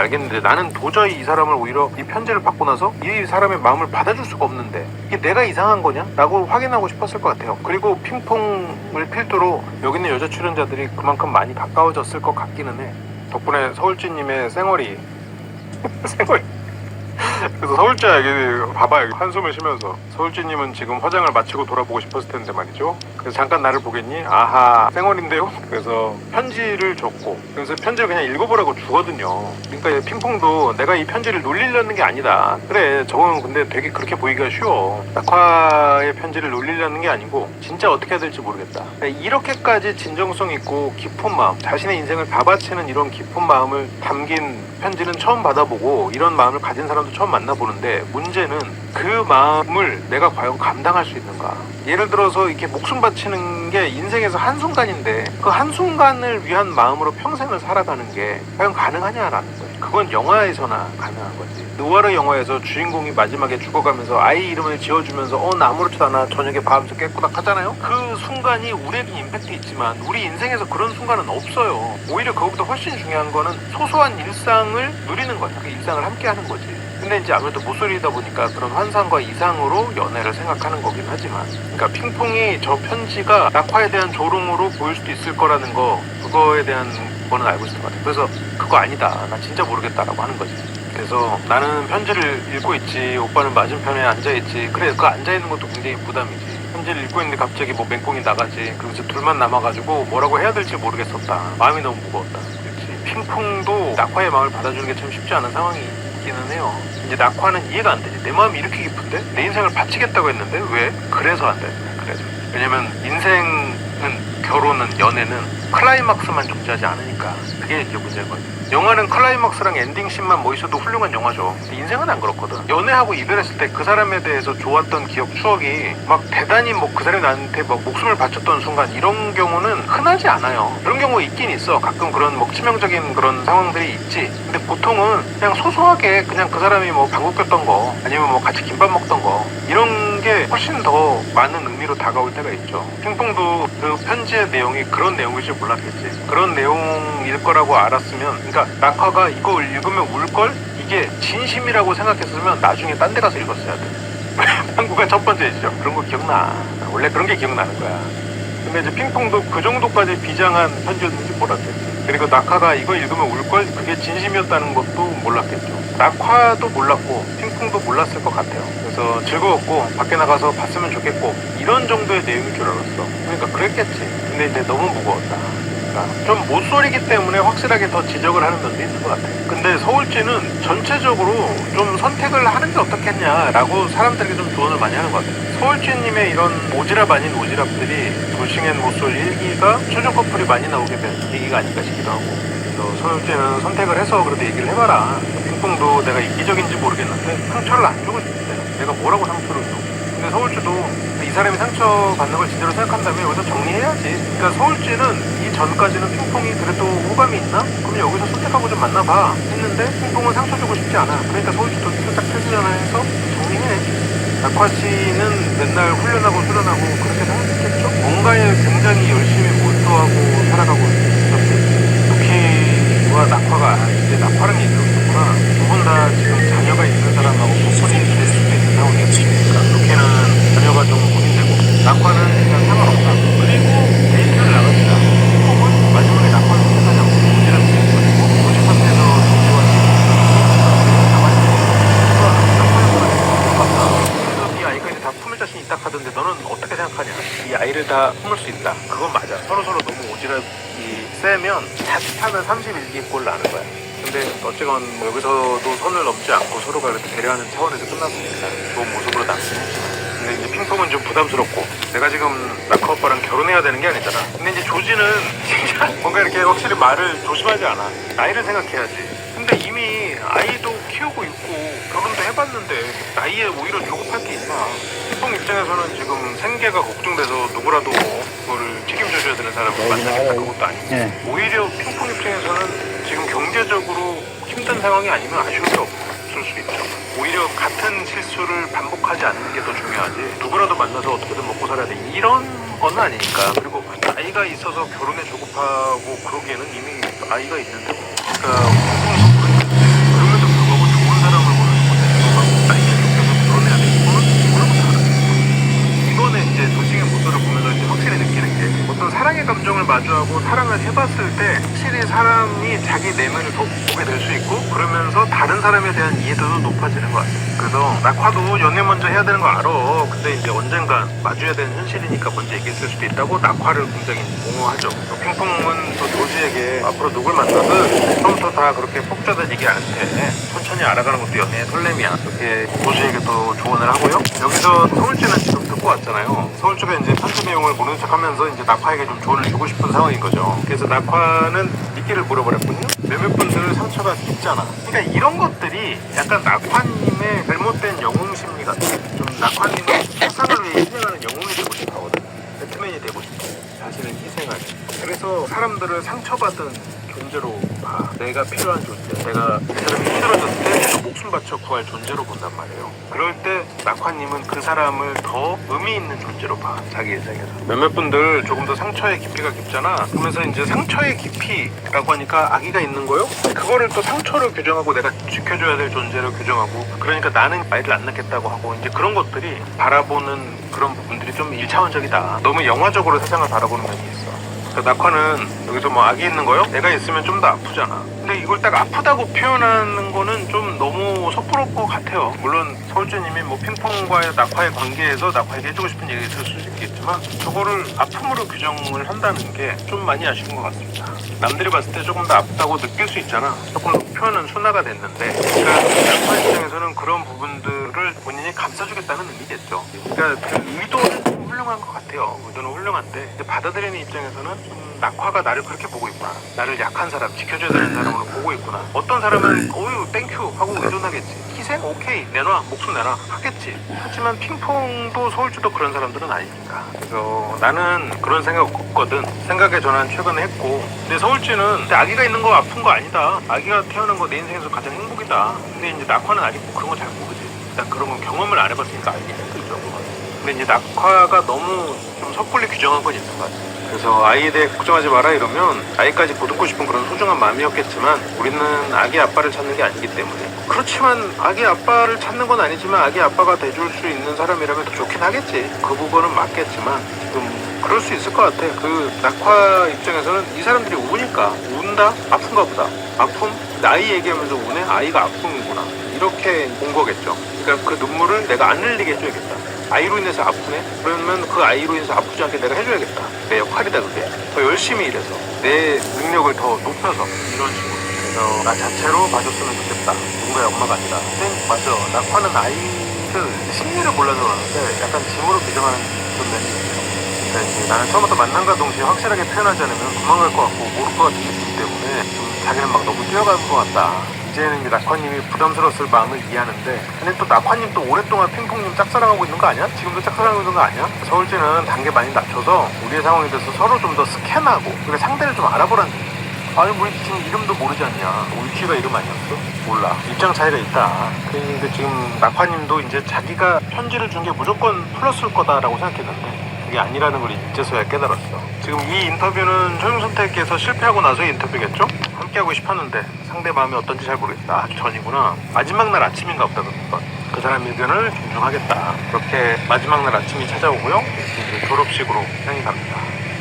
알겠는데 나는 도저히 이 사람을 오히려 이 편지를 받고 나서 이 사람의 마음을 받아줄 수가 없는데 이게 내가 이상한 거냐? 라고 확인하고 싶었을 것 같아요. 그리고 핑퐁을 필두로 여기 있는 여자 출연자들이 그만큼 많이 가까워졌을 것 같기는 해. 덕분에 서울쥐님의 생얼이 그래서 서울쥐야 여기 봐봐, 여기 한숨을 쉬면서 서울쥐님은 지금 화장을 마치고 돌아보고 싶었을 텐데 말이죠. 그래서 잠깐 나를 보겠니? 아하, 생얼인데요? 그래서 편지를 줬고, 그래서 편지를 그냥 읽어보라고 주거든요. 그러니까 핑퐁도 내가 이 편지를 놀리려는 게 아니다. 그래, 저건 근데 되게 그렇게 보이기가 쉬워. 낙화의 편지를 놀리려는 게 아니고 진짜 어떻게 해야 될지 모르겠다. 이렇게까지 진정성 있고 깊은 마음, 자신의 인생을 다 바치는 이런 깊은 마음을 담긴 편지는 처음 받아보고 이런 마음을 가진 사람도 처음 만나보는데, 문제는 그 마음을 내가 과연 감당할 수 있는가. 예를 들어서 이렇게 목숨 바치는 게 인생에서 한순간인데 그 한순간을 위한 마음으로 평생을 살아가는 게 과연 가능하냐라는 거예요. 그건 영화에서나 가능한 거지. 느와르 영화에서 주인공이 마지막에 죽어가면서 아이 이름을 지어주면서 나 아무렇지도 않아 저녁에 밤새 깨꼬닥 하잖아요. 그 순간이 우리에게 임팩트 있지만 우리 인생에서 그런 순간은 없어요. 오히려 그것보다 훨씬 중요한 거는 소소한 일상을 누리는 거야. 그 일상을 함께 하는 거지. 근데 이제 아무래도 모쏠이다 보니까 그런 환상과 이상으로 연애를 생각하는 거긴 하지만, 그러니까 핑퐁이 저 편지가 낙화에 대한 조롱으로 보일 수도 있을 거라는 거, 그거에 대한 거는 알고 있을 것 같아요. 그래서 그거 아니다, 나 진짜 모르겠다라고 하는 거지. 그래서 나는 편지를 읽고 있지, 오빠는 맞은편에 앉아있지. 그래, 그 앉아있는 것도 굉장히 부담이지. 편지를 읽고 있는데 갑자기 뭐 맹꽁이 나가지. 그러면서 둘만 남아가지고 뭐라고 해야 될지 모르겠었다. 마음이 너무 무거웠다. 그렇지. 핑퐁도 낙화의 마음을 받아주는 게 참 쉽지 않은 상황이 있기는 해요. 이제 낙화는 이해가 안 되지. 내 마음이 이렇게 깊은데? 내 인생을 바치겠다고 했는데 왜? 그래서 안 되는 거야. 그래서. 왜냐면 인생은, 결혼은, 연애는 클라이막스만 존재하지 않으니까. 그게 이제 문제거든. 영화는 클라이막스랑 엔딩씬만 뭐 있어도 훌륭한 영화죠. 근데 인생은 안 그렇거든. 연애하고 이별했을 때 그 사람에 대해서 좋았던 기억, 추억이 막 대단히 뭐 그 사람이 나한테 막 목숨을 바쳤던 순간, 이런 경우는 흔하지 않아요. 그런 경우가 있긴 있어. 가끔 그런 뭐 치명적인 그런 상황들이 있지. 근데 보통은 그냥 소소하게 그냥 그 사람이 뭐 방귀 꼈던 거, 아니면 뭐 같이 김밥 먹던 거, 이런 게 훨씬 더 많은 의미로 다가올 때가 있죠. 핑퐁도 그 편지의 내용이 그런 내용일 줄 몰랐겠지. 그런 내용일 거라고 알았으면, 그러니까 낙화가 이거 읽으면 울걸? 이게 진심이라고 생각했으면 나중에 딴 데 가서 읽었어야 돼. 방구가 첫 번째죠. 그런 거 기억나. 원래 그런 게 기억나는 거야. 근데 이제 핑퐁도 그 정도까지 비장한 편지였는지 몰랐겠지. 그리고 낙화가 이거 읽으면 울걸? 그게 진심이었다는 것도 몰랐겠죠. 낙화도 몰랐고 핑퐁도 몰랐을 것 같아요. 그래서 즐거웠고 밖에 나가서 봤으면 좋겠고 이런 정도의 내용일 줄 알았어. 그러니까 그랬겠지. 근데 이제 너무 무거웠다. 좀 모쏠이기 때문에 확실하게 더 지적을 하는 면도 있는 것 같아. 근데 서울쥐는 전체적으로 좀 선택을 하는 게 어떻겠냐라고 사람들에게 좀 조언을 많이 하는 것 같아. 서울쥐님의 이런 오지랖 아닌 오지랖들이 돌싱앤 모쏠 1기가 최종 커플이 많이 나오게 된 얘기가 아닐까 싶기도 하고. 그래서 서울쥐는 선택을 해서 그래도 얘기를 해봐라. 핑퐁도 내가 이기적인지 모르겠는데 상처를 안 주고 싶대. 내가 뭐라고 상처를 줘. 근데 서울쥐도 이 사람이 상처받는 걸 제대로 생각한다면 여기서 정리해야지. 그러니까 서울쥐는 이 전까지는 핑퐁이 그래도 호감이 있나? 그럼 여기서 선택하고 좀 만나봐 했는데 핑퐁은 상처 주고 싶지 않아. 그러니까 서울쥐도 살짝 탈주전화해서 정리해. 낙화씨는 맨날 훈련하고 수련하고 그렇게 생각했겠죠? 뭔가에 굉장히 열심히 몰두하고 살아가고 있었겠지. 루키와 낙화가 이제 낙화랑 얘기하고 있었구나. 두 분 다 지금 자녀가 있는 사람하고 오픈이 될 수도 있는 상황이었지. 그러니까 루키는 자녀가 좀 고민되고 낙화는 그냥 상관없다. 그리고 데이트를 나갑니다. 핑퐁은 마지막에 낙화를 선택하자고 이런 얘기했거든요. 50%에서 정지와 이 아이가 이제 다 품을 자신이 있다 하던데 너는 어떻게 생각하냐? 이 아이를 다 품을 수 있다. 그건 맞아. 서로서로 너무 오지랖이 세면 자칫하면 31기골 나는 거야. 근데 어쨌건 뭐 여기서도 선을 넘지 않고 서로가 이렇게 배려하는 차원에서 끝났으니까 좋은 모습으로 남긴 했지만, 근데 이제 핑퐁은 좀 부담스럽고 내가 지금 낙화 오빠랑 결혼해야 되는 게 아니잖아. 근데 이제 조지는 진짜 뭔가 이렇게 확실히 말을 조심하지 않아. 나이를 생각해야지. 근데 이미 아이도 키우고 있고 결혼도 해봤는데 나이에 오히려 조급할 게 있나. 핑퐁 입장에서는 지금 생계가 걱정돼서 누구라도 그거를 책임져줘야 되는 사람을 만나겠다 그것도 아니고, 오히려 핑퐁 입장에서는 지금 경제적으로 힘든 상황이 아니면 아쉬울 게 없을 수 있죠. 오히려 같은 실수를 반복하지 않는 게 더 중요하지, 누구라도 만나서 어떻게든 먹고 살아야 돼 이런 건 아니니까. 그리고 아이가 있어서 결혼에 조급하고 그러기에는 이미 아이가 있는데, 그러니까 핑퐁이 모르겠는데 마주하고 사랑을 해봤을 때 확실히 사람이 자기 내면을 돋보게 될 수 있고, 그러면서 다른 사람에 대한 이해도도 높아지는 것 같아요. 그래서 낙화도 연애 먼저 해야 되는 거 알아. 근데 이제 언젠간 마주해야 되는 현실이니까 먼저 얘기했을 수도 있다고 낙화를 굉장히 옹호하죠. 핑퐁은 또 조지에게 앞으로 누굴 만나든 처음부터 다 그렇게 폭주하다 얘기 안 해. 천천히 알아가는 것도 연애의 설렘이야. 이렇게 조지에게 또 조언을 하고요. 여기서 서울지는 지금 듣고 왔잖아요. 서울지가 이제 편지 내용을 모르는 척하면서 이제 낙화에게 좀 조언을 주고 싶은 상황인 거죠. 그래서 낙화는 미끼를 물어버렸거든요. 몇몇 분들은 상처가 깊잖아. 그러니까 이런 것들이 약간 낙화님의 잘못된 영웅 심리 같아. 좀 낙화님의 세상을 위해 희생하는 영웅이 되고 싶어 하거든. 배트맨이 되고 싶어. 자신을 희생하는. 그래서 사람들을 상처받은 존재로 봐. 내가 필요한 존재. 내가 그 사람이 힘들어졌을 때 내가 목숨 바쳐 구할 존재로 본단 말이에요. 그럴 때 낙화님은 그 사람을 더 의미 있는 존재로 봐. 자기 인생에서. 몇몇 분들 조금 더 상처의 깊이가 깊잖아. 그러면서 이제 상처의 깊이라고 하니까 악의가 있는 거요? 그거를 또 상처로 규정하고 내가 지켜줘야 될 존재로 규정하고, 그러니까 나는 아이를 안 낳겠다고 하고, 이제 그런 것들이 바라보는 그런 부분들이 좀 일차원적이다. 너무 영화적으로 세상을 바라보는 면이 있어. 낙화는 여기서 뭐 악이 있는 거요? 내가 있으면 좀 더 아프잖아. 근데 이걸 딱 아프다고 표현하는 거는 좀 너무 섣부를 것 같아요. 물론 서울주님이 뭐 핑퐁과의 낙화의 관계에서 낙화에게 해주고 싶은 얘기가 있을 수 있겠지만, 저거를 아픔으로 규정을 한다는 게 좀 많이 아쉬운 것 같습니다. 남들이 봤을 때 조금 더 아프다고 느낄 수 있잖아. 조금 더 표현은 순화가 됐는데, 그러니까 낙화 입장에서는 그런 부분들을 본인이 감싸주겠다는 의미겠죠. 그러니까 그 의도는 좀 훌륭한 것 같아요. 의도는 훌륭한데 받아들이는 입장에서는 낙화가 나를 그렇게 보고 있구나. 나를 약한 사람, 지켜줘야 되는 사람으로 보고 있구나. 어떤 사람은 어유 땡큐 하고 의존하겠지. 희생? 오케이 내놔, 목숨 내놔 하겠지. 하지만 핑퐁도 서울주도 그런 사람들은 아니니까. 그래서 나는 그런 생각 없거든. 생각의 전환 최근에 했고, 근데 서울주는 아기가 있는 거 아픈 거 아니다. 아기가 태어난 거 내 인생에서 가장 행복이다. 근데 이제 낙화는 아직 그런 거 잘 모르지. 일단 그런 건 경험을 안 해봤으니까 알기 힘들죠. 근데 이제 낙화가 너무 좀 섣불리 규정한 건 있는 것 같아요. 그래서 아이에 대해 걱정하지 마라 이러면 아이까지 보듬고 싶은 그런 소중한 마음이었겠지만, 우리는 아기 아빠를 찾는 게 아니기 때문에. 그렇지만 아기 아빠를 찾는 건 아니지만 아기 아빠가 돼줄 수 있는 사람이라면 더 좋긴 하겠지. 그 부분은 맞겠지만 지금 그럴 수 있을 것 같아. 그 낙화 입장에서는 이 사람들이 우니까, 운다? 아픈가 보다. 아픔? 아이 얘기하면서 우네? 아이가 아픔이구나. 이렇게 본 거겠죠. 그러니까 그 눈물을 내가 안 흘리게 해줘야겠다. 아이로 인해서 아프네? 그러면 그 아이로 인해서 아프지 않게 내가 해줘야겠다. 내 역할이다 그게. 더 열심히 일해서 내 능력을 더 높여서 이런 식으로. 그래서 나 자체로 봐줬으면 좋겠다. 누군가의 엄마가 아니라. 근데 맞아. 낙화는 아이를 심리를 몰라서 그러는데 약간 짐으로 규정하는 그런 면이 있어요. 그러니까 이제 나는 처음부터 만남과 동시에 확실하게 표현하지 않으면 도망갈 것 같고 모를 것 같은 느낌 때문에 좀 자기는 막 너무 뛰어가는 것 같다. 이제는 이제 낙화님이 부담스러웠을 마음을 이해하는데, 근데 또 낙화님 또 오랫동안 핑퐁님 짝사랑하고 있는 거 아니야? 지금도 짝사랑하고 있는 거 아니야? 서울지는 단계 많이 낮춰서 우리의 상황에 대해서 서로 좀 더 스캔하고, 그래 상대를 좀 알아보라는 얘기. 아니 우리 지금 이름도 모르지 않냐? 울키가 이름 아니었어? 몰라. 입장 차이가 있다. 근데 지금 낙화님도 이제 자기가 편지를 준 게 무조건 플러스일 거다라고 생각했는데 그게 아니라는 걸 이제서야 깨달았어. 지금 이 인터뷰는 최종선택께서 실패하고 나서의 인터뷰겠죠? 함께하고 싶었는데 상대 마음이 어떤지 잘 모르겠다. 아주 전이구나. 마지막 날 아침인가 보다. 그 사람의 의견을 존중하겠다. 그렇게 마지막 날 아침이 찾아오고요. 이제 졸업식으로 향이 갑니다.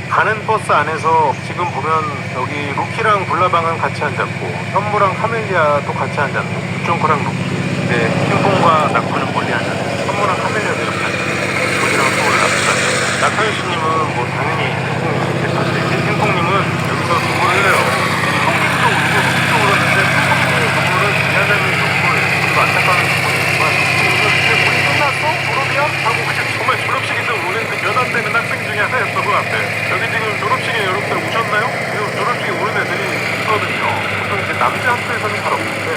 가는 버스 안에서 지금 보면 여기 루키랑 불나방은 같이 앉았고, 현무랑 카멜리아도 같이 앉았네. 유종코랑 루키. 근데 핑퐁과 낙화는 멀리 앉았네. 현무랑 카멜리아도 이렇게 앉았네. 조지랑 서울을 앞서 앉았네. 낙하유씨님은 뭐 당연히 핑퐁님이 계셨는데, 핑퐁님은 여기서 눈물을 흘려요. 핑퐁님도 울고 루키도 울었는데, 핑퐁님의 눈물은 미안함의 눈물, 그리고 안타까운 눈물이지만, 핑퐁님은 이제 우리 끝났어? 졸업이야? 하고 그냥 정말 졸업식에서 우는데 몇 안 되는 학생 중에 하나였어. 그 앞에 여기 지금 졸업식에 여러분들 오셨나요? 지금 졸업식에 오는 애들이 있거든요. 보통 이제 남자 학교에서는 잘 없는데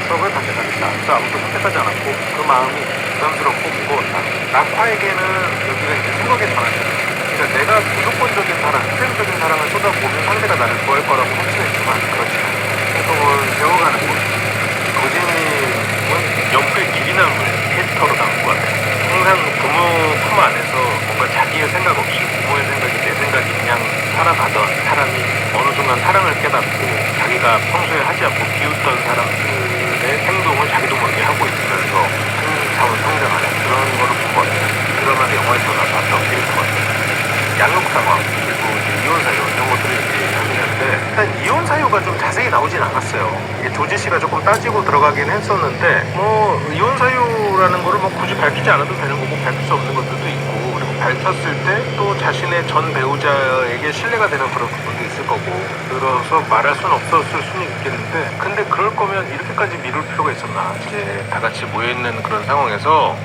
수업을 받게답니다. 그래서 아무도 선택하지 않았고 그 마음이 부담스럽고 무거웠다. 낙화에게는 여기가 이제 생각의 전환이에요. 그러니까 내가 무조건적인 사랑, 희생적인 사랑을 쏟아보면 상대가 나를 좋아할 거라고 확신했지만 그렇지 않아. 행동을 배워가는 곳. 조진님은 연필 길이 남은 캐릭터로 나온 것 같아요. 항상 부모 품 안에서 뭔가 자기의 생각 없이 부모의 생각이 내 생각이 그냥 살아가던 사람이 어느 순간 사랑을 깨닫고 자기가 평소에 하지 않고 비웃던 사람들의 행동을 자기도 모르게 하고 있으면서 한 차원 성장하는 그런 거를 본 것 같아요. 드라마나 영화에서 나왔던 캐릭터 같아요. 양육상황 그리고 이제 이혼사 이런 확실하게 나오진 않았어요. 이게 조지 씨가 조금 따지고 들어가긴 했었는데 뭐 이혼 사유라는 거를 뭐 굳이 밝히지 않아도 되는 거고 밝힐 수 없는 것들도 있고, 그리고 밝혔을 때 또 자신의 전 배우자에게 신뢰가 되는 그런 부분도 있을 거고, 그래서 말할 수는 없었을 수는 있겠는데, 근데 그럴 거면 이렇게까지 미룰 필요가 있었나. 이제 다 같이 모여있는 그런 상황에서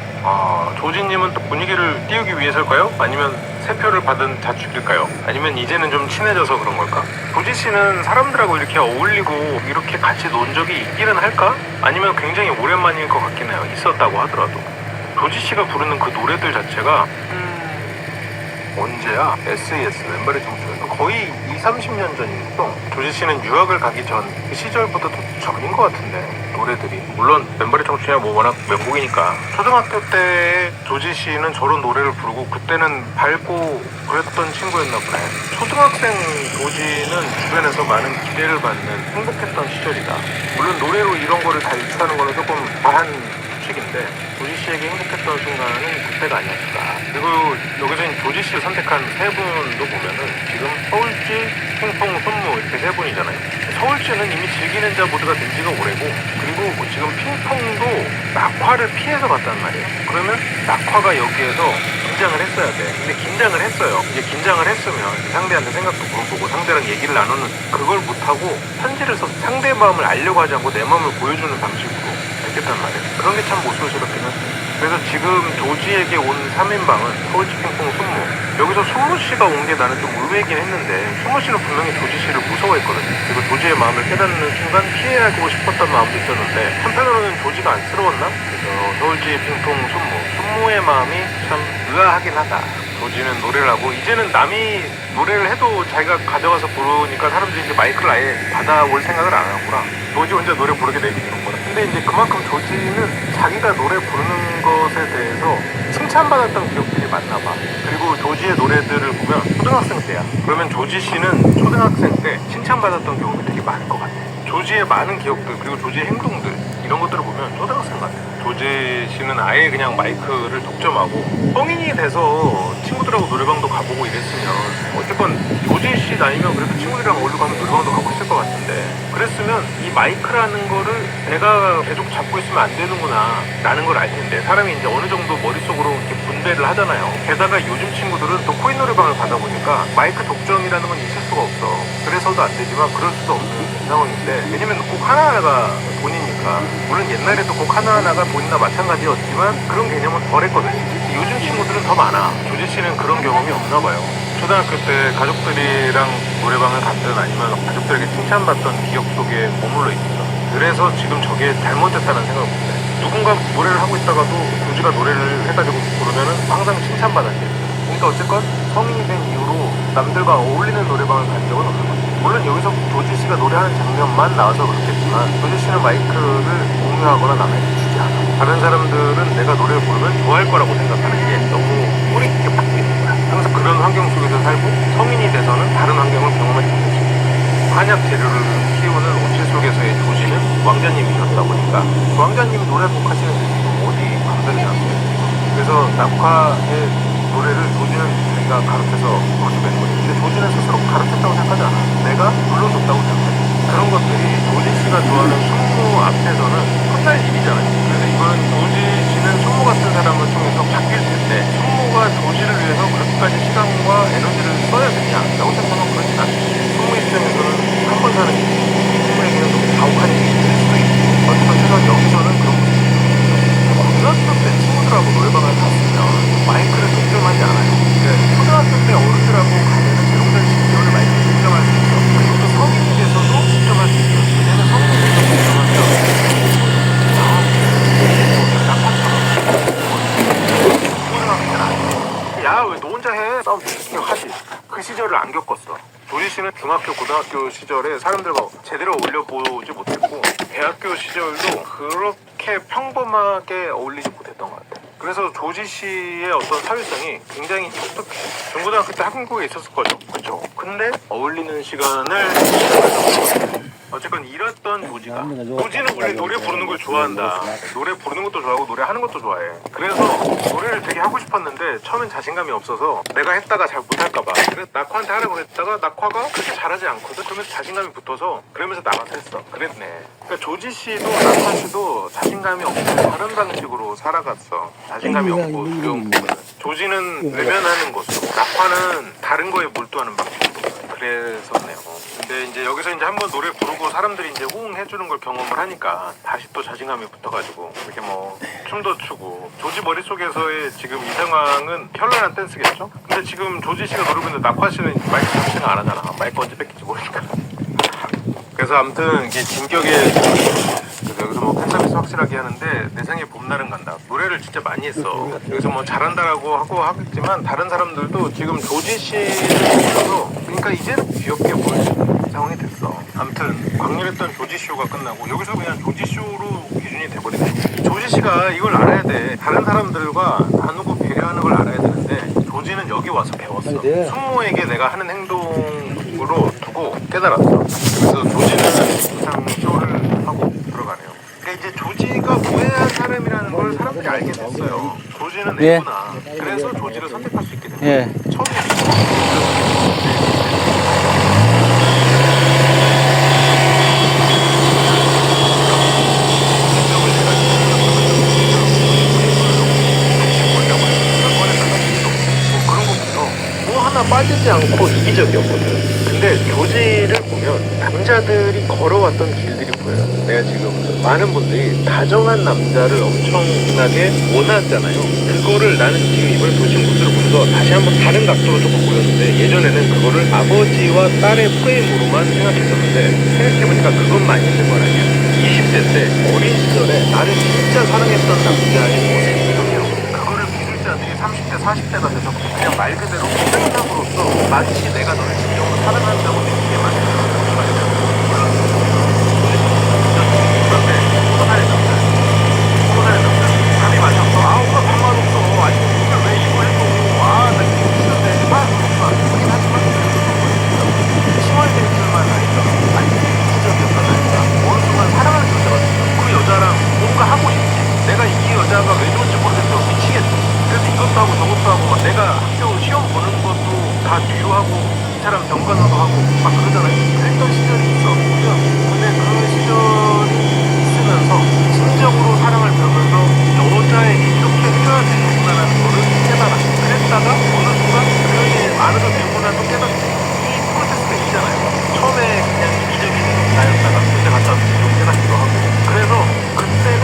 조지님은 또 분위기를 띄우기 위해서일까요? 아니면 세 표를 받은 자축일까요? 아니면 이제는 좀 친해져서 그런 걸까? 조지 씨는 사람들하고 이렇게 어울리고 이렇게 같이 논 적이 있기는 할까? 아니면 굉장히 오랜만일 것 같긴 해요. 있었다고 하더라도. 조지 씨가 부르는 그 노래들 자체가 언제야? SAS 왼발의 청춘에서 거의 20-30년 전이니까 조지 씨는 유학을 가기 전 그 시절보다 더 전인 것 같은데, 노래들이. 물론 왼발의 청춘이야 뭐 워낙 명곡이니까. 초등학교 때 조지 씨는 저런 노래를 부르고 그때는 밝고 그랬던 친구였나 보네. 초등학생 조지는 주변에서 많은 기대를 받는 행복했던 시절이다. 물론 노래로 이런 거를 다 유추하는 거는 조금 과한 추측인데, 조지 씨에게 행복했던 순간은 그때가 아니었을까. 그리고 여기서 조지 씨를 선택한 세 분도 보면은 지금 서울지, 핑퐁, 손무 이렇게 세 분이잖아요. 서울지는 이미 즐기는 자 모두가 된 지가 오래고, 그리고 뭐 지금 핑퐁도 낙화를 피해서 갔단 말이에요. 그러면 낙화가 여기에서 긴장을 했어야 돼. 근데 긴장을 했어요. 이제 긴장을 했으면 상대한테 생각도 물어보고 상대랑 얘기를 나누는 그걸 못하고 편지를 써서 상대의 마음을 알려고 하지 않고 내 마음을 보여주는 방식으로 했단 말이에요. 그런 게 참 모쏠스럽긴 했어요. 그래서 지금 조지에게 온 3인방은 서울지, 핑퐁, 손무. 여기서 손무 씨가 온 게 나는 좀 의외이긴 했는데, 손무 씨는 분명히 조지 씨를 무서워했거든요. 그리고 조지의 마음을 깨닫는 순간 피해하고 싶었던 마음도 있었는데, 한편으로는 조지가 안쓰러웠나? 그래서 서울지, 핑퐁, 손무. 손무의 마음이 참 의아하긴 하다. 조지는 노래를 하고, 이제는 남이 노래를 해도 자기가 가져가서 부르니까 사람들이 이제 마이크를 아예 받아올 생각을 안 하구나. 조지 혼자 노래 부르게 내비두는 거라. 근데 이제 그만큼 조지는 자기가 노래 부르는 것에 대해서 칭찬받았던 기억들이 많나 봐. 그리고 조지의 노래들을 보면 초등학생 때야. 그러면 조지 씨는 초등학생 때 칭찬받았던 경험이 되게 많을 것 같아. 조지의 많은 기억들, 그리고 조지의 행동들, 이런 것들을 보면 초등학생 같아. 조지 씨는 아예 그냥 마이크를 독점하고 성인이 돼서 친구들하고 노래방도 가보고 이랬으면, 어쨌건 조지 씨 아니면 그래도 친구들이랑 어울리고 하면 노래방도 가고 있을 것 같은데, 그랬으면 이 마이크라는 거를 내가 계속 잡고 있으면 안 되는구나 라는 걸 알 텐데, 사람이 이제 어느 정도 머릿속으로 이렇게 분배를 하잖아요. 게다가 요즘 친구들은 또 코인 노래방을 가다 보니까 마이크 독점이라는 건 있을 수가 없어. 그래서도 안 되지만 그럴 수도 없는 상황인데, 왜냐면 꼭 하나하나가 돈이니까. 물론 옛날에도 꼭 하나하나가 돈이나 마찬가지였지만 그런 개념은 덜했거든요. 요즘 친구들은 더 많아. 조지 씨는 그런 경험이 없나 봐요. 초등학교 때 가족들이랑 노래방을 갔든 아니면 가족들에게 칭찬받던 기억 속에 머물러 있어. 그래서 지금 저게 잘못됐다는 생각을 못해. 누군가 노래를 하고 있다가도 조지가 노래를 해가지고 부르면은 항상 칭찬받았지. 그러니까 어쨌건 성인이 된 이후로 남들과 어울리는 노래방을 간 적은 없는 거지. 물론 여기서 조지 씨가 노래하는 장면만 나와서 그렇겠지만, 조지 씨는 마이크를 공유하거나 남에게 주지 않아. 다른 사람들은 내가 노래를 부르면 좋아할 거라고 생각하는 게 너무 뿌리 깊게 박혀 있는 거야. 항상 그런 환경 속에서 살고, 성인이 돼서는 다른 환경을 경험하지 못했지. 한약 재료를 키우는 온실 속에서의 조지는 왕자님이셨다 보니까, 그 왕자님이 노래 곡 하시는 데 어디 감정이 안 돼. 그래서 낙화의 노래를 조지는 자기가 가르쳐서 그렇게 된 거지. 근데 조지는 스스로 가르쳤다고 생각하지 않아. 내가 불러줬다고 생각해. 그런 것들이 조지 씨가 좋아하는 손무 앞에서는 끝날 일이잖아요. 그래서 이거는 조지 씨는 손무 같은 사람을 통해서 바뀔 텐데, 손무가 조지를 위해서 그렇게까지 시간과 에너지를 써야 되냐 라고 생각하면 그렇진 않지. 손무 입장에서는 한 번 사는 일이 손무에게는 너무 가혹한 일일 수도 있고, 어쨌든 최소한 여기서는 그런 거지. 고등학교 때 친구들하고 노래방을 갔으면 마이크를 독점하지 않아요. 초등학교 때 어른들하고 가면은 대롱된 지원을 마이크를 독점할 수 있어. 그리고 또 성인이 돼서도 독점할 수 있어. 왜냐면 성인이 돼서 독점하면 낙하처럼 초등학교 때는 안 돼. 야, 왜 너 혼자 해? 싸움 하지. 그 시절을 안 겪었어. 조지 씨는 중학교, 고등학교 시절에 사람들과 제대로 어울려보지 못했고, 대학교 시절도 그렇게 평범하게 어울리지 못했던 것 같아요. 그래서 조지 씨의 어떤 사회성이 굉장히 촉촉해. 중고등학교 때 한국에 있었을 거죠. 그렇죠. 근데 어울리는 시간을 어쨌건 이랬던 조지가 조지는 원래 노래 부르는 걸 좋아한다. 노래 부르는 것도 좋아하고 노래하는 것도 좋아해. 그래서 노래를 되게 하고 싶었는데 처음엔 자신감이 없어서 내가 했다가 잘 못할까봐 그래서 낙화한테 하라고 했다가 낙화가 그렇게 잘하지 않거든. 그러면서 자신감이 붙어서 그러면서 나가서 했어. 그랬네. 그러니까 조지 씨도 낙화 씨도 자신감이 없고 다른 방식으로 살아갔어. 자신감이 없고 두려운 부분은. 조지는 외면하는 것으로, 낙화는 다른 거에 몰두하는 방식으로. 그랬었네요. 근데 이제 여기서 이제 한번 노래 부르고 사람들이 이제 호응해주는 걸 경험을 하니까 다시 또 자신감이 붙어가지고 이렇게 뭐 춤도 추고. 조지 머릿속에서의 지금 이 상황은 현란한 댄스겠죠? 근데 지금 조지 씨가 노래 부르는데 낙화 씨는 마이크 잡지는 안 하잖아. 마이크 언제 뺏길지 모르니까. 그래서 아무튼 이게 진격의 여기서 뭐 팬서비스 확실하게 하는데 내생에 봄날은 간다. 노래를 진짜 많이 했어. 여기서 뭐 잘한다라고 하고 하겠지만 다른 사람들도 지금 조지 씨를 보면서 그러니까 이제는 귀엽게 보일 상황이 됐어. 아무튼 광렬했던 조지 쇼가 끝나고 여기서 그냥 조지 쇼로 기준이 돼버리네. 조지 씨가 이걸 알아야 돼. 다른 사람들과 나누고 배려하는 걸 알아야 되는데 조지는 여기 와서 배웠어. 숙모에게 내가 하는 행동으로 두고 깨달았어. 그래서 조지는 이상 쇼를 하고 들어가네요. 그러니까 이제 조지가 무해한 사람이라는 걸 사람들이 알게 됐어요. 조지는 애구나. 그래서 조지를 선택할 수 있게 됐어요. 처음에 빠지지 않고 이기적이었거든. 근데 조지를 보면 남자들이 걸어왔던 길들이 보여요. 내가 지금 많은 분들이 다정한 남자를 엄청나게 원하잖아요. 그거를 나는 지금 이번에 도심 구스를 보면서 다시 한번 다른 각도로 조금 보였는데 예전에는 그거를 아버지와 딸의 프레임으로만 생각했었는데 생각해보니까 그것만 있는 건 아니야. 20대 때 어린 시절에 나를 진짜 사랑했던 남자의 모습이에요. 그거를 기술자들이 30대 40대가 돼서 그냥 말 그대로 생각으로서 마치 내가 너를 진정으로 사랑한다고 느끼게 만드는 조지가 있어요. 그런데 서른살의 남자 잠이 맞춰서 오빠 반말 없어. 아니 오늘 왜 이거 해도 나 이거 싫은데 그렇긴 하지만 심할 때들만 아니까 아니 기적이었다니까. 어느 순간 사랑하는 여자가 있어. 그 여자랑 뭔가 하고 싶지. 내가 이 여자가 왜 좋은지 모르겠어. 미치겠어. 그래서 이것도 하고 저것도 하고 막 내가 학교 시험 보는 것도 다 뒤로 하고 이 사람 병간호도 하고 막 그러잖아요. 그랬던 시절이 있어. 근데 그 시절이 있으면서 진정으로 사랑을 배우면서 여자에게 이렇게 해줘야 되는구나라는 거를 깨달아. 그랬다가 어느 순간 그녀의 많은 배우고 나서 깨닫고 이 프로세스가 있잖아요. 처음에 그냥 이기적인 나였다가 군대 갔다 와서 지금 깨닫기도 하고. 그래서 그때는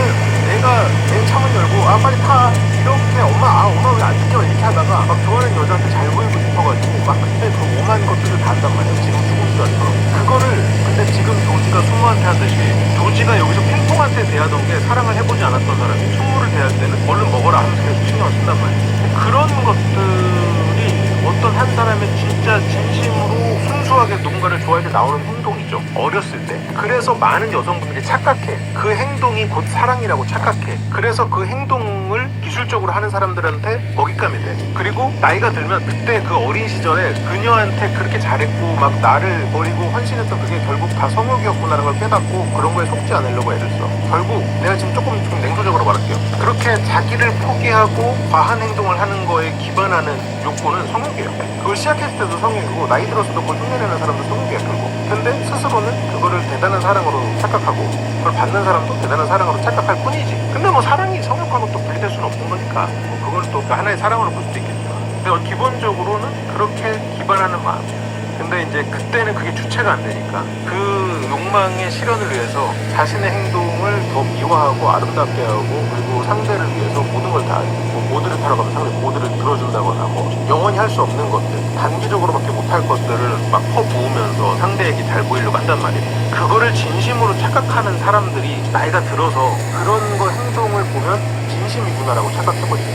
내가 내 창문 열고 빨리 타 이렇게 엄마 왜 안 뛰어 이렇게 하다가 막 좋아하는 여자한테 잘 보이고 싶어가지고 막 그때 그 오만 것들을 다 한단 말이야. 지금 수고수자처럼 그거를 근데 지금 조지가 숙모한테 하듯이 조지가 여기서 핑퐁한테 대하던 게 사랑을 해보지 않았던 사람이 숙모를 대할 때는 얼른 먹어라 하면서 계속 신경을 쓴단 말이야. 그런 것들이 어떤 한 사람의 진짜 진심으로 순수하게 누군가를 좋아할 때 나오는 행동이죠. 어렸을 때. 그래서 많은 여성분들이 착각해. 그 행동이 곧 사랑이라고 착각해. 그래서 그 행동을 기술적으로 하는 사람들한테 먹잇감이 돼. 그리고 나이가 들면 그때 그 어린 시절에 그녀한테 그렇게 잘했고 막 나를 버리고 헌신했던 그게 결국 다 성욕이었구나라는 걸 깨닫고 그런 거에 속지 않으려고 애를 써. 결국 내가 지금 조금 냉소적으로 말할게요. 그렇게 자기를 포기하고 과한 행동을 하는 거에 기반하는 욕구는 성욕이에요. 그걸 시작했을 때도 성욕이고 나이 들어서도 그걸 흉내내는 사람도 성욕이에요 결국. 근데 스스로는 그거를 대단한 사랑으로 착각하고 그걸 받는 사람도 대단한 사랑으로 착각할 뿐이지. 근데 뭐 사랑이 성욕하고 또 분리될 수는 없는 거니까 뭐 그걸 또 하나의 사랑으로 볼 수도 있겠죠. 근데 기본적으로는 그렇게 기반하는 마음이에요. 근데 이제 그때는 그게 주체가 안 되니까 그 욕망의 실현을 위해서 자신의 행동을 더 미화하고 아름답게 하고 그리고 상대를 위해서 모든 걸 다 뭐 보드를 타러 가면 상대 보드를 들어준다거나 뭐 영원히 할 수 없는 것들 단기적으로밖에 못할 것들을 막 퍼부으면서 상대에게 잘 보이려고 한단 말이에요. 그거를 진심으로 착각하는 사람들이 나이가 들어서 그런 거 행동을 보면 진심이구나라고 착각해버리죠.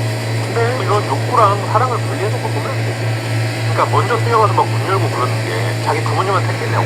근데 이런 욕구랑 사랑을 분리해놓고 보면 안 되지. 그러니까 먼저 뛰어가서 막 문 열고 그러는 게 자기 부모님한테 했겠냐고.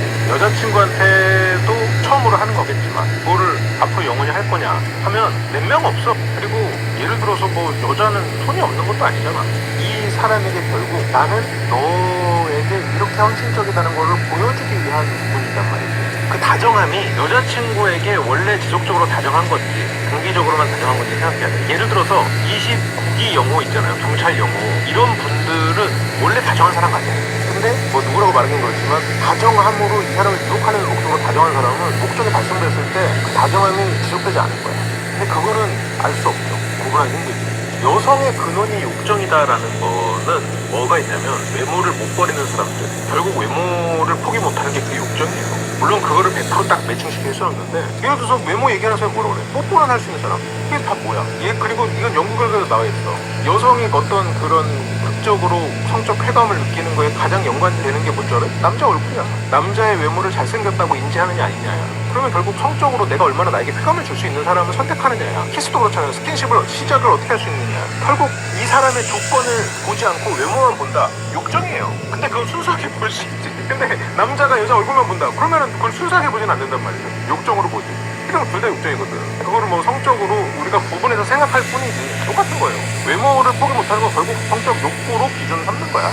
여자친구한테도 처음으로 하는 거겠지만 그거를 앞으로 영원히 할 거냐 하면 몇 명 없어. 그리고 예를 들어서 뭐 여자는 손이 없는 것도 아니잖아. 이 사람에게 결국 나는 너에게 이렇게 헌신적이라는 거를 보여주기 위한 부분이란 말이지. 그 다정함이 여자친구에게 원래 지속적으로 다정한 건지 단기적으로만 다정한 건지 생각해야 돼. 예를 들어서 29기 영호 있잖아요. 경찰 영호. 이런 분들은 원래 다정한 사람 같아요. 근데 뭐 누구라고 말하긴 그렇지만 다정함으로 이 사람을 유혹하는 목적으로 다정한 사람은 목적이 달성됐을 때 그 다정함이 지속되지 않을 거야. 근데 그거는 알 수 없죠. 구분하기 힘들지. 여성의 근원이 욕정이다라는 거는 뭐가 있냐면 외모를 못 버리는 사람들, 결국 외모를 포기 못하는 게 그게 욕정이에요. 물론 그거를 100%딱 매칭시킬 수는 없는데, 예를 들어서 외모 얘기하는 사람이 뭐라고 그래? 뽀뽀는 할 수 있는 사람. 이게 다 뭐야? 그리고 이건 연구 결과에도 나와 있어. 여성이 어떤 그런 극적으로 성적 쾌감을 느끼는 거에 가장 연관되는 게 뭔지 알아? 남자 얼굴이야. 남자의 외모를 잘생겼다고 인지하느냐 아니냐야. 그러면 결국 성적으로 내가 얼마나 나에게 쾌감을 줄 수 있는 사람을 선택하느냐야. 키스도 그렇잖아요. 스킨십을 시작을 어떻게 할 수 있느냐. 결국 이 사람의 조건을 보지 않고 외모만 본다. 욕정이에요. 근데 그건 순수하게 볼 수 있지. 근데 남자가 여자 얼굴만 본다. 그러면은 그걸 순수하게 보진 않는단 말이죠. 욕정으로 보지. 그냥 둘 다 욕정이거든. 그거를 뭐 성적으로 우리가 구분해서 생각할 뿐이지 똑같은 거예요. 외모를 포기 못하는 건 결국 성적 욕구로 기준을 삼는 거야.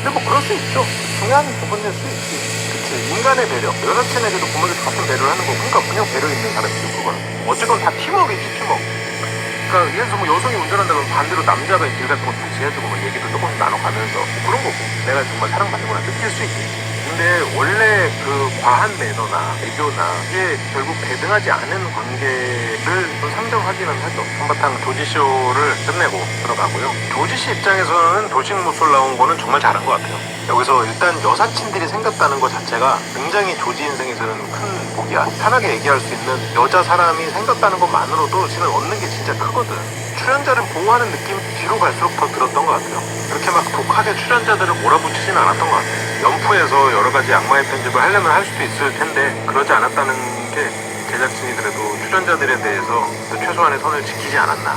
근데 뭐 그럴 수 있죠. 중요한 부분일 수 있지. 그치. 인간의 배려. 여자친에게도 부모들 같은 배려를 하는 거. 그러니까 그냥 배려 있는 사람이죠. 그거는. 어쨌건 다 팀워크이지, 팀워크. 그러니까 예를 들어서 뭐 여성이 운전한다 그러면 반대로 남자가 길 같은 거 같이 해주고 뭐 얘기도 조금씩 나눠가면서 뭐 그런 거고. 내가 정말 사랑받는구나 느낄 수 있지. 근데 원래 그 과한 매너나 애교나 이게 결국 대등하지 않은 관계를 좀 상정하기는 하죠. 한바탕 조지쇼를 끝내고 들어가고요. 조지씨 입장에서는 도식 무술 나온 거는 정말 잘한 것 같아요. 여기서 일단 여사친들이 생겼다는 것 자체가 굉장히 조지 인생에서는 큰 복이야. 편하게 얘기할 수 있는 여자 사람이 생겼다는 것만으로도 지금 얻는 게 진짜 크거든. 출연자를 보호하는 느낌 뒤로 갈수록 더 들었던 것 같아요. 그렇게 막 독하게 출연자들을 몰아붙이진 않았던 것 같아요. 연프에서 여러 가지 악마의 편집을 하려면 할 수도 있을 텐데 그러지 않았다는 게 제작진이더라도 출연자들에 대해서 최소한의 선을 지키지 않았나.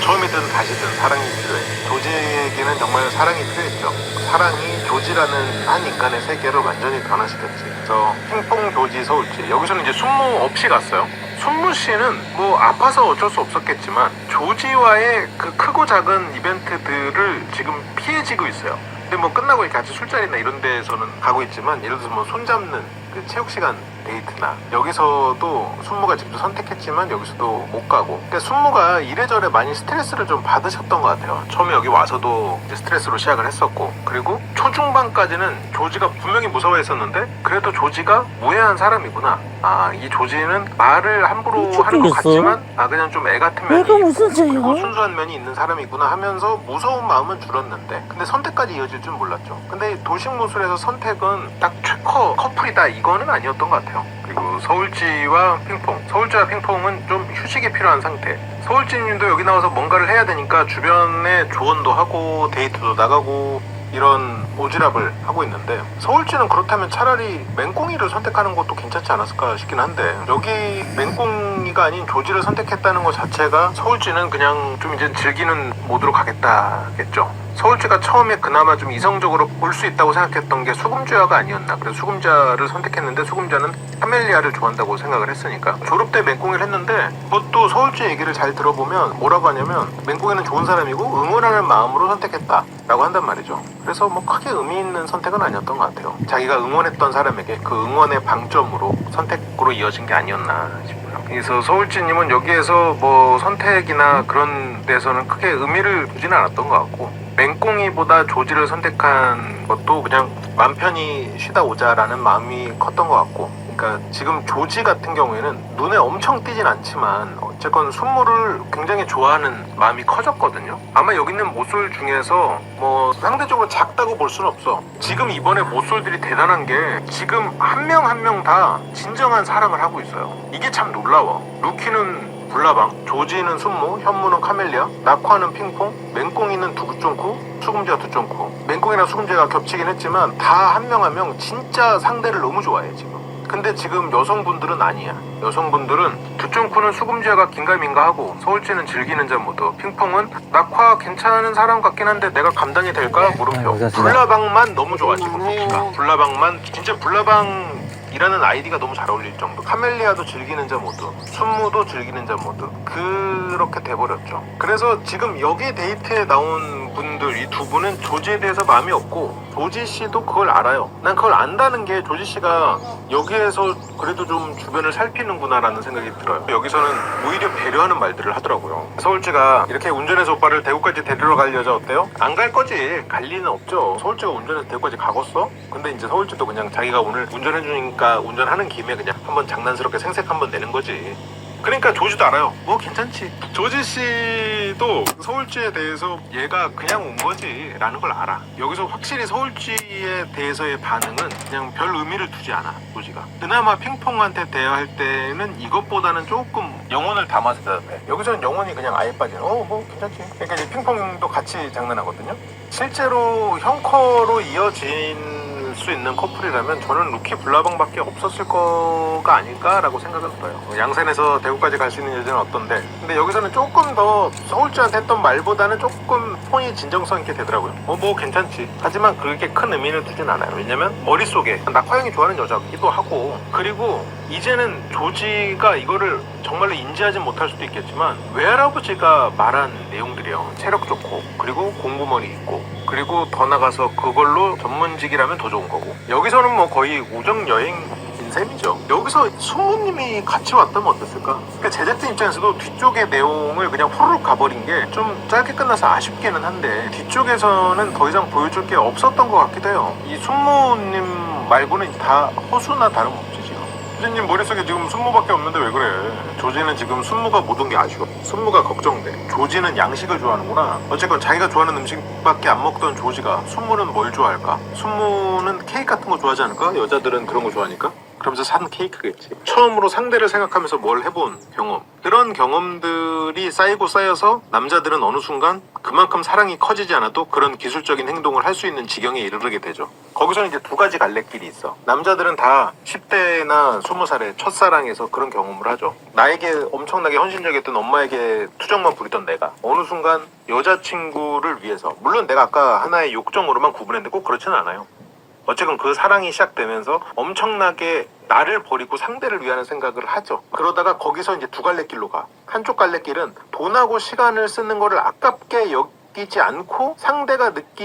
처음이든 다시든 사랑이 필요해. 조지에게는 정말 사랑이 필요했죠. 사랑이 조지라는 한 인간의 세계를 완전히 변화시켰지. 그래서 핑퐁 조지 서울지. 여기서는 이제 순무 없이 갔어요. 순무 씨는 뭐 아파서 어쩔 수 없었겠지만 조지와의 그 크고 작은 이벤트들을 지금 피해지고 있어요. 근데 뭐 끝나고 이렇게 같이 술자리나 이런 데서는 가고 있지만 예를 들어서 뭐 손잡는 그 체육시간 데이트나 여기서도 순무가 직접 선택했지만 여기서도 못 가고. 그러니까 순무가 이래저래 많이 스트레스를 좀 받으셨던 것 같아요. 처음에 여기 와서도 이제 스트레스로 시작을 했었고, 그리고 초중반까지는 조지가 분명히 무서워했었는데 그래도 조지가 무해한 사람이구나. 아, 이 조지는 말을 함부로 하는 것 같지만 그냥 좀 애 같은 면이 있고 그리고 순수한 면이 있는 사람이구나 하면서 무서운 마음은 줄었는데 근데 선택까지 이어질 줄 몰랐죠. 근데 도식무술에서 선택은 딱 최커 커플이다 이거는 아니었던 것 같아요. 그리고 서울지와 핑퐁. 서울지와 핑퐁은 좀 휴식이 필요한 상태. 서울지님도 여기 나와서 뭔가를 해야 되니까 주변에 조언도 하고 데이트도 나가고 이런 오지랖을 하고 있는데 서울지는 그렇다면 차라리 맹꽁이를 선택하는 것도 괜찮지 않았을까 싶긴 한데 여기 맹꽁이가 아닌 조지를 선택했다는 것 자체가 서울지는 그냥 좀 이제 즐기는 모드로 가겠다겠죠. 서울지가 처음에 그나마 좀 이성적으로 볼 수 있다고 생각했던 게 수금주야가 아니었나. 그래서 수금자를 선택했는데 수금자는 카멜리아를 좋아한다고 생각을 했으니까 졸업 때 맹꽁이를 했는데 그것도 서울지 얘기를 잘 들어보면 뭐라고 하냐면 맹꽁이는 좋은 사람이고 응원하는 마음으로 선택했다 라고 한단 말이죠. 그래서 뭐 크게 의미 있는 선택은 아니었던 것 같아요. 자기가 응원했던 사람에게 그 응원의 방점으로 선택으로 이어진 게 아니었나 싶어요. 그래서 서울지님은 여기에서 뭐 선택이나 그런 데서는 크게 의미를 두지는 않았던 것 같고 맹꽁이보다 조지를 선택한 것도 그냥 맘 편히 쉬다 오자라는 마음이 컸던 것 같고, 그러니까 지금 조지 같은 경우에는 눈에 엄청 띄진 않지만 어쨌건 순무를 굉장히 좋아하는 마음이 커졌거든요. 아마 여기 있는 모쏠 중에서 뭐 상대적으로 작다고 볼 수는 없어. 지금 이번에 모쏠들이 대단한 게 지금 한 명 한 명 다 진정한 사랑을 하고 있어요. 이게 참 놀라워. 루키는 불나방, 조지는 순무, 현무는 카멜리아, 낙화는 핑퐁, 맹꽁이는 두쭈삛쿠, 수금지와 두쭈삛쿠. 맹꽁이랑 수금지가 겹치긴 했지만 다 한 명 한 명 진짜 상대를 너무 좋아해 지금. 근데 지금 여성분들은 아니야. 여성분들은 두쭈삛쿠는 수금지와가 긴가민가하고 서울지는 즐기는 자 모드, 핑퐁은 낙화 괜찮은 사람 같긴 한데 내가 감당이 될까? 물음표. 불나방만 너무 좋아 지금 루키가. 불나방만 진짜 불나방 이라는 아이디가 너무 잘 어울릴 정도. 카멜리아도 즐기는 자 모드, 순무도 즐기는 자 모드. 그렇게 돼버렸죠. 그래서 지금 여기 데이트에 나온 분들, 이 두 분은 조지에 대해서 마음이 없고 조지 씨도 그걸 알아요. 난 그걸 안다는 게 조지 씨가 여기에서 그래도 좀 주변을 살피는구나라는 생각이 들어요. 여기서는 오히려 배려하는 말들을 하더라고요. 서울지가 이렇게 운전해서 오빠를 대구까지 데리러 갈 여자 어때요? 안 갈 거지. 갈 리는 없죠. 서울지가 운전해서 대구까지 가겠어? 근데 이제 서울지도 그냥 자기가 오늘 운전해주니까 운전하는 김에 그냥 한번 장난스럽게 생색 한번 내는 거지. 그러니까 조지도 알아요. 뭐 괜찮지. 조지 씨도 서울지에 대해서 얘가 그냥 온 거지 라는 걸 알아. 여기서 확실히 서울지에 대해서의 반응은 그냥 별 의미를 두지 않아. 조지가 그나마 핑퐁한테 대화할 때는 이것보다는 조금 영혼을 담아서 대답해. 여기서는 영혼이 그냥 아예 빠져. 뭐 괜찮지. 그러니까 이제 핑퐁도 같이 장난하거든요. 실제로 형커로 이어진 수 있는 커플이라면 저는 루키 블라방밖에 없었을 거가 아닐까라고 생각을 들어요. 양산에서 대구까지 갈 수 있는 여자는 어떤데, 근데 여기서는 조금 더 서울지한테 했던 말보다는 조금 톤이 진정성 있게 되더라고요. 뭐 괜찮지. 하지만 그렇게 큰 의미를 두진 않아요. 왜냐면 머릿속에 낙화영이 좋아하는 여자기도 하고, 그리고 이제는 조지가 이거를 정말로 인지하지 못할 수도 있겠지만 외할아버지가 말한 내용들이요. 체력 좋고 그리고 공부머리 있고 그리고 더 나가서 그걸로 전문직이라면 더 좋은 거고, 여기서는 뭐 거의 우정여행인 셈이죠. 여기서 숙모님이 같이 왔다면 어땠을까? 그러니까 제작진 입장에서도 뒤쪽의 내용을 그냥 후루룩 가버린 게 좀 짧게 끝나서 아쉽기는 한데, 뒤쪽에서는 더 이상 보여줄 게 없었던 것 같기도 해요. 이 숙모님 말고는 다 허수나 다름없지 지금. 수진님 머릿속에 지금 순무밖에 없는데 왜 그래? 조지는 지금 순무가 못 온 게 아쉬워. 순무가 걱정돼. 조지는 양식을 좋아하는구나. 어쨌건 자기가 좋아하는 음식밖에 안 먹던 조지가 순무는 뭘 좋아할까? 순무는 케이크 같은 거 좋아하지 않을까? 여자들은 그런 거 좋아하니까? 그러면서 산 케이크겠지. 처음으로 상대를 생각하면서 뭘 해본 경험, 그런 경험들이 쌓이고 쌓여서 남자들은 어느 순간 그만큼 사랑이 커지지 않아도 그런 기술적인 행동을 할 수 있는 지경에 이르게 되죠. 거기서는 이제 두 가지 갈래길이 있어. 남자들은 다 10대나 20살의 첫사랑에서 그런 경험을 하죠. 나에게 엄청나게 헌신적이었던 엄마에게 투정만 부리던 내가 어느 순간 여자친구를 위해서, 물론 내가 아까 하나의 욕정으로만 구분했는데 꼭 그렇지는 않아요. 어쨌든 그 사랑이 시작되면서 엄청나게 나를 버리고 상대를 위하는 생각을 하죠. 그러다가 거기서 이제 두 갈래길로 가. 한쪽 갈래길은 돈하고 시간을 쓰는 거를 아깝게 여기지 않고 상대가 느끼